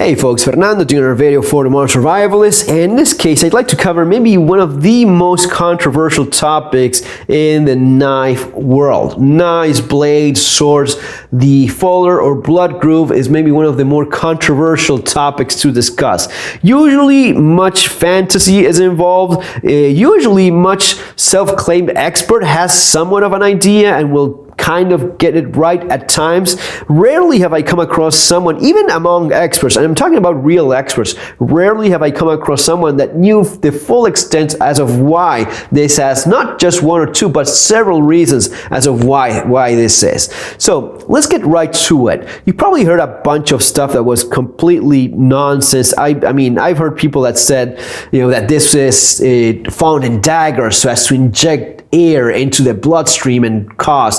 Hey folks, Fernando doing another video for the Modern Survivalist, and in this case I'd like to cover maybe one of the most controversial topics in the knife world. Knives, blades, swords. The Fuller or blood groove is maybe one of the more controversial topics to discuss. Usually much fantasy is involved, usually much self-claimed expert has somewhat of an idea and will kind of get it right at times. Rarely have I come across someone, even among experts, and I'm talking about real experts, rarely have I come across someone that knew the full extent as of why this has not just one or two, but several reasons as of why this is. So let's get right to it. You probably heard a bunch of stuff that was completely nonsense. I mean, I've heard people that said, that this is found in daggers so as to inject air into the bloodstream and cause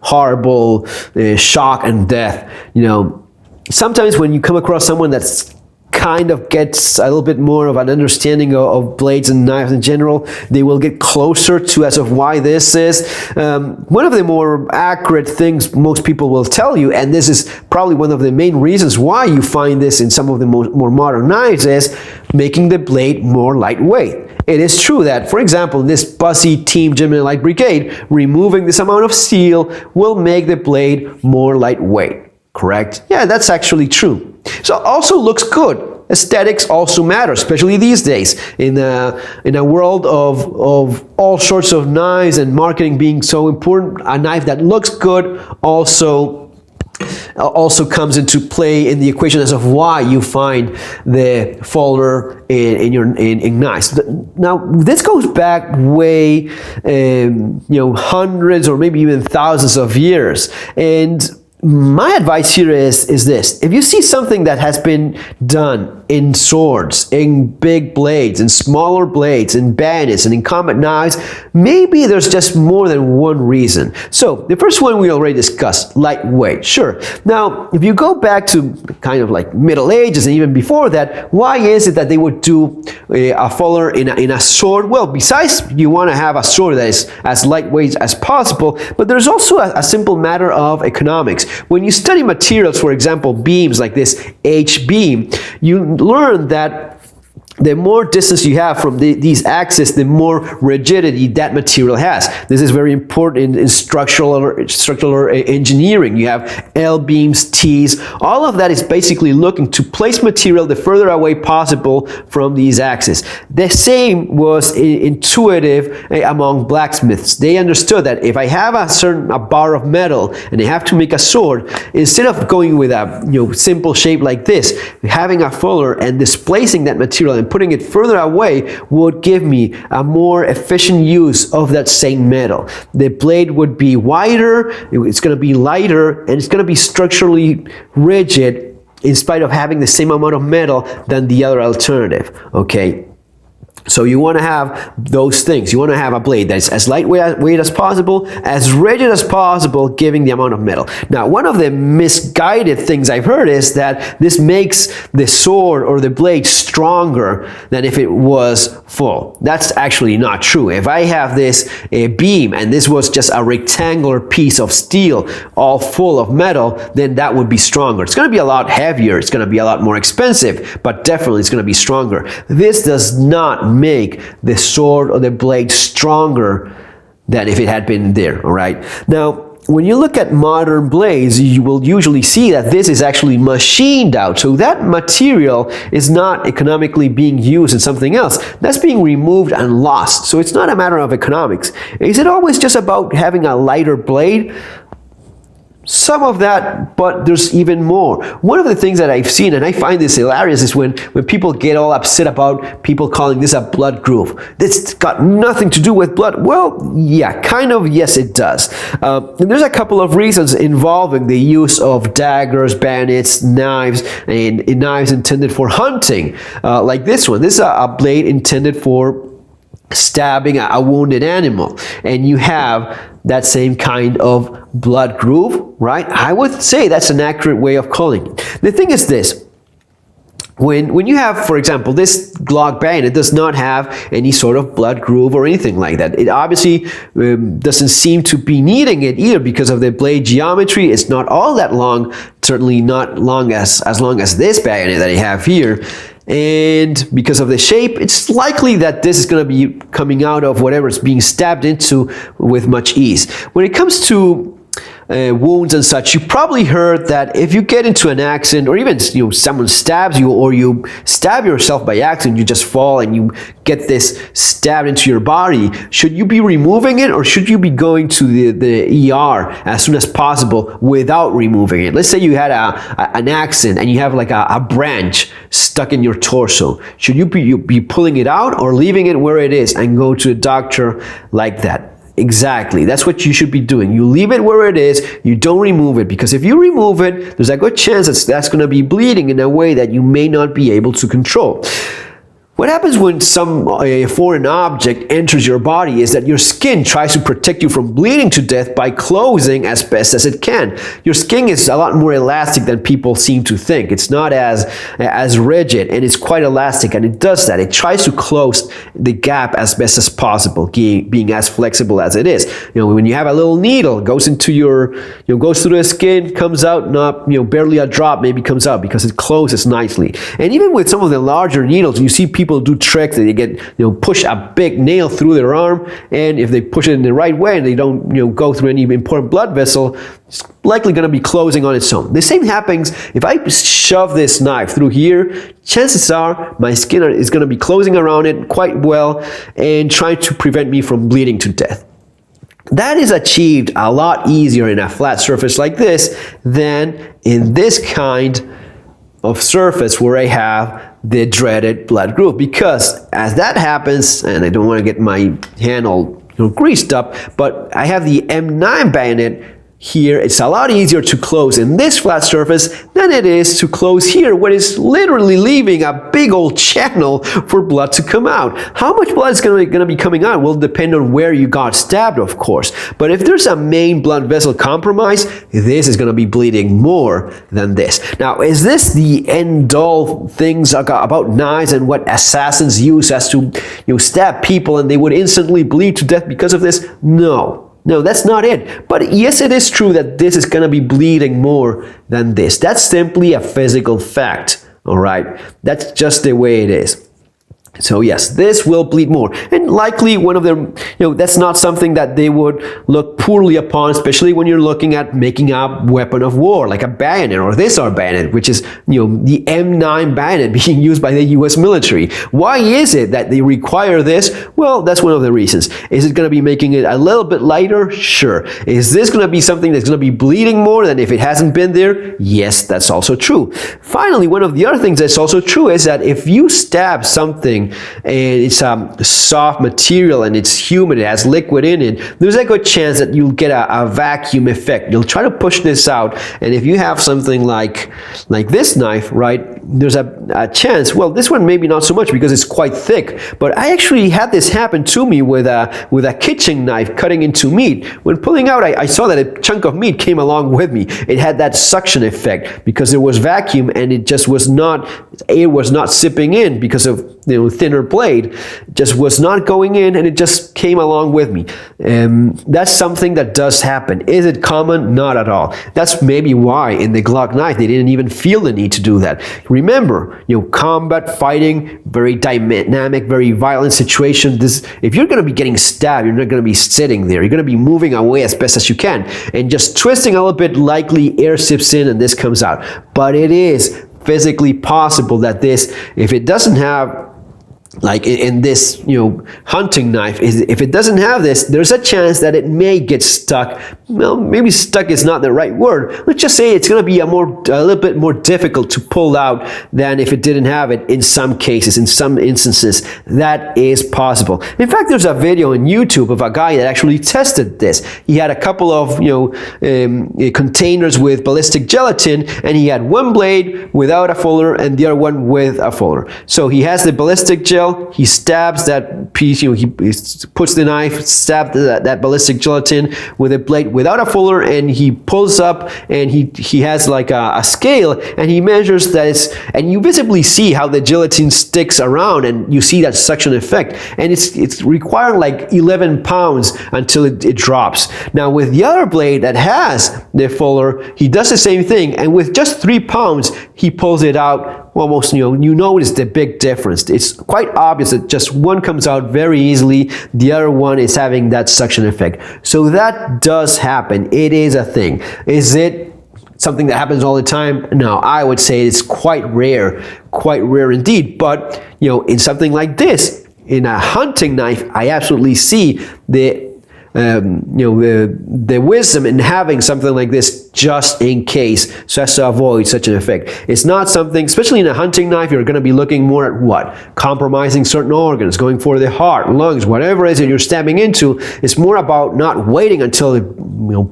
horrible shock and death. Sometimes when you come across someone that's kind of gets a little bit more of an understanding of blades and knives in general, they will get closer to as of why this is. One of the more accurate things most people will tell you, and this is probably one of the main reasons why you find this in some of the more modern knives, is making the blade more lightweight. It is true that, for example, this Bussy Team Gemini Light Brigade, removing this amount of steel will make the blade more lightweight, correct? Yeah, that's actually true. So it also looks good. Aesthetics also matter, especially these days in a world of all sorts of knives and marketing being so important. A knife that looks good also comes into play in the equation as of why you find the Fuller in knives. Now this goes back way hundreds or maybe even thousands of years, and my advice here is this: if you see something that has been done in swords, in big blades, in smaller blades, in bayonets, and in combat knives, maybe there's just more than one reason. So the first one we already discussed, lightweight. Sure. Now, if you go back to kind of like Middle Ages and even before that, why is it that they would do a Fuller in a sword? Well, besides you want to have a sword that is as lightweight as possible, but there's also a simple matter of economics. When you study materials, for example, beams like this H-beam, you learn that the more distance you have from these axes, the more rigidity that material has. This is very important in structural engineering. You have L-beams, T's. All of that is basically looking to place material the further away possible from these axes. The same was intuitive among blacksmiths. They understood that if I have a bar of metal and I have to make a sword, instead of going with a simple shape like this, having a Fuller and displacing that material and putting it further away would give me a more efficient use of that same metal. The blade would be wider, it's going to be lighter, and it's going to be structurally rigid in spite of having the same amount of metal than the other alternative. Okay. So you want to have those things. You want to have a blade that is as lightweight as possible, as rigid as possible, giving the amount of metal. Now, one of the misguided things I've heard is that this makes the sword or the blade stronger than if it was full. That's actually not true. If I have this beam and this was just a rectangular piece of steel all full of metal, then that would be stronger. It's going to be a lot heavier. It's going to be a lot more expensive, but definitely it's going to be stronger. This does not make the sword or the blade stronger than if it had been there, all right? Now, when you look at modern blades, you will usually see that this is actually machined out. So that material is not economically being used in something else. That's being removed and lost. So it's not a matter of economics. Is it always just about having a lighter blade? Some of that, but there's even more. One of the things that I've seen, and I find this hilarious, is when people get all upset about people calling this a blood groove. This got nothing to do with blood. Well, yeah, kind of, yes it does. And there's a couple of reasons involving the use of daggers, bayonets, knives, and knives intended for hunting. Like this one. This is a blade intended for stabbing a wounded animal, and you have that same kind of blood groove, right? I would say that's an accurate way of calling it. The thing is this: When you have, for example, this Glock bayonet does not have any sort of blood groove or anything like that. It obviously doesn't seem to be needing it either because of the blade geometry. It's not all that long, certainly not as long as this bayonet that I have here. And because of the shape, it's likely that this is going to be coming out of whatever it's being stabbed into with much ease. When it comes to wounds and such, you probably heard that if you get into an accident, or even someone stabs you, or you stab yourself by accident, you just fall and you get this stabbed into your body, should you be removing it, or should you be going to the ER as soon as possible without removing it? Let's say you had an accident and you have like a branch stuck in your torso. Should you be pulling it out or leaving it where it is and go to a doctor like that? Exactly. That's what you should be doing. You leave it where it is. You don't remove it, because if you remove it, there's a good chance that's going to be bleeding in a way that you may not be able to control. What happens when some foreign object enters your body is that your skin tries to protect you from bleeding to death by closing as best as it can. Your skin is a lot more elastic than people seem to think. It's not as rigid, and it's quite elastic, and it does that. It tries to close the gap as best as possible, being as flexible as it is. When you have a little needle, goes into goes through the skin, comes out, not barely a drop maybe comes out because it closes nicely. And even with some of the larger needles, you see people do tricks that they get push a big nail through their arm, and if they push it in the right way and they don't go through any important blood vessel, it's likely going to be closing on its own. The same happens if I shove this knife through here. Chances are my skin is going to be closing around it quite well and trying to prevent me from bleeding to death. That is achieved a lot easier in a flat surface like this than in this kind of surface where I have the dreaded blood groove, because as that happens, and I don't want to get my hand all greased up, but I have the M9 bayonet here. It's a lot easier to close in this flat surface than it is to close here, where it's literally leaving a big old channel for blood to come out. How much blood is going to be coming out will depend on where you got stabbed, of course. But if there's a main blood vessel compromise, this is going to be bleeding more than this. Now, is this the end-all things about knives and what assassins use as to stab people and they would instantly bleed to death because of this? No, that's not it. But yes, it is true that this is going to be bleeding more than this. That's simply a physical fact, all right? That's just the way it is. So yes, this will bleed more, and likely one of them, that's not something that they would look poorly upon, especially when you're looking at making a weapon of war, like a bayonet, or this bayonet, which is, the M9 bayonet being used by the US military. Why is it that they require this? Well, that's one of the reasons. Is it going to be making it a little bit lighter? Sure. Is this going to be something that's going to be bleeding more than if it hasn't been there? Yes, that's also true. Finally, one of the other things that's also true is that if you stab something and it's a soft material and it's humid, it has liquid in it, there's a good chance that you'll get a vacuum effect. You'll try to push this out, and if you have something like this knife, right, there's a chance, well, this one maybe not so much because it's quite thick, but I actually had this happen to me with a kitchen knife cutting into meat. When pulling out, I saw that a chunk of meat came along with me. It had that suction effect because there was vacuum, and it just was not, air was not sipping in because of thinner blade, just was not going in, and it just came along with me. That's something that does happen. Is it common? Not at all. That's maybe why in the Glock knife they didn't even feel the need to do that. Remember, combat fighting, very dynamic, very violent situation. If you're going to be getting stabbed, you're not going to be sitting there. You're going to be moving away as best as you can, and just twisting a little bit, likely air sips in and this comes out. But it is physically possible that this, if it doesn't have, like in this hunting knife, if it doesn't have this, there's a chance that it may get stuck. Well, maybe stuck is not the right word. Let's just say it's going to be a little bit more difficult to pull out than if it didn't have it in some cases, in some instances. That is possible. In fact, there's a video on YouTube of a guy that actually tested this. He had a couple of containers with ballistic gelatin, and he had one blade without a fuller and the other one with a fuller. So he has the ballistic gelatin gel, he stabs that piece, he puts the knife, stabs that ballistic gelatin with a blade without a fuller, and he pulls up, and he has like a scale, and he measures that and you visibly see how the gelatin sticks around, and you see that suction effect, and it's requiring like 11 pounds until it drops. Now with the other blade that has the fuller, he does the same thing, and with just 3 pounds, he pulls it out almost, you notice the big difference. It's quite obvious that just one comes out very easily, the other one is having that suction effect. So that does happen. It is a thing. Is it something that happens all the time? No, I would say it's quite rare indeed. But in something like this, in a hunting knife, I absolutely see the wisdom in having something like this just in case, so as to avoid such an effect. It's not something, especially in a hunting knife, you're going to be looking more at what? Compromising certain organs, going for the heart, lungs, whatever it is that you're stabbing into. It's more about not waiting until it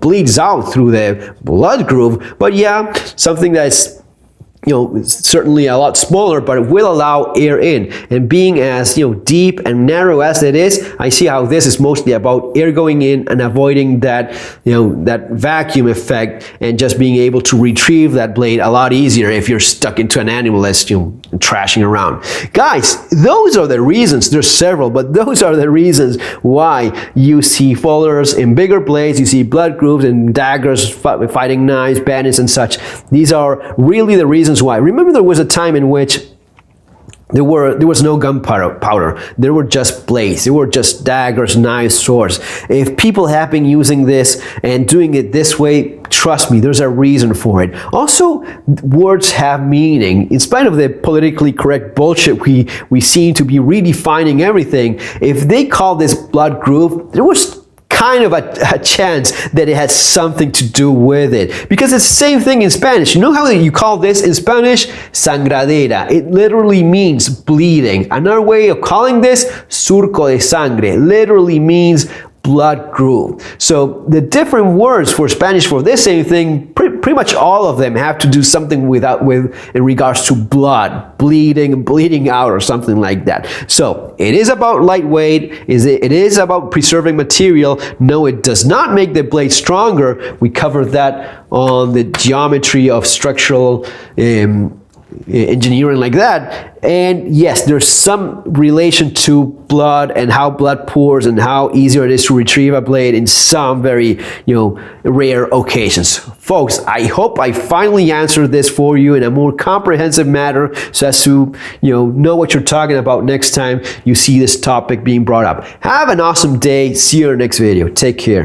bleeds out through the blood groove. But yeah, something that's certainly a lot smaller, but it will allow air in. And being as deep and narrow as it is, I see how this is mostly about air going in and avoiding that that vacuum effect, and just being able to retrieve that blade a lot easier if you're stuck into an animal that's trashing around. Guys, those are the reasons. There's several, but those are the reasons why you see fullers in bigger blades, you see blood grooves and daggers, fighting knives, bandits and such. These are really the reasons why. Remember, there was a time in which there was no gunpowder. There were just blades. There were just daggers, knives, swords. If people have been using this and doing it this way, trust me, there's a reason for it. Also, words have meaning. In spite of the politically correct bullshit we seem to be redefining everything, if they call this blood groove, there was kind of a chance that it has something to do with it, because it's the same thing in Spanish. You know how you call this in Spanish? Sangradera. It literally means bleeding. Another way of calling this, surco de sangre, literally means blood groove. So the different words for Spanish for this same thing, pretty much all of them have to do something with in regards to blood, bleeding out or something like that. So it is about lightweight, it is about preserving material. No, it does not make the blade stronger. We covered that on the geometry of structural engineering like that. And yes, there's some relation to blood and how blood pours and how easier it is to retrieve a blade in some very rare occasions. Folks, I hope I finally answered this for you in a more comprehensive manner, so as to know what you're talking about next time you see this topic being brought up. Have an awesome day. See you in the next video. Take care.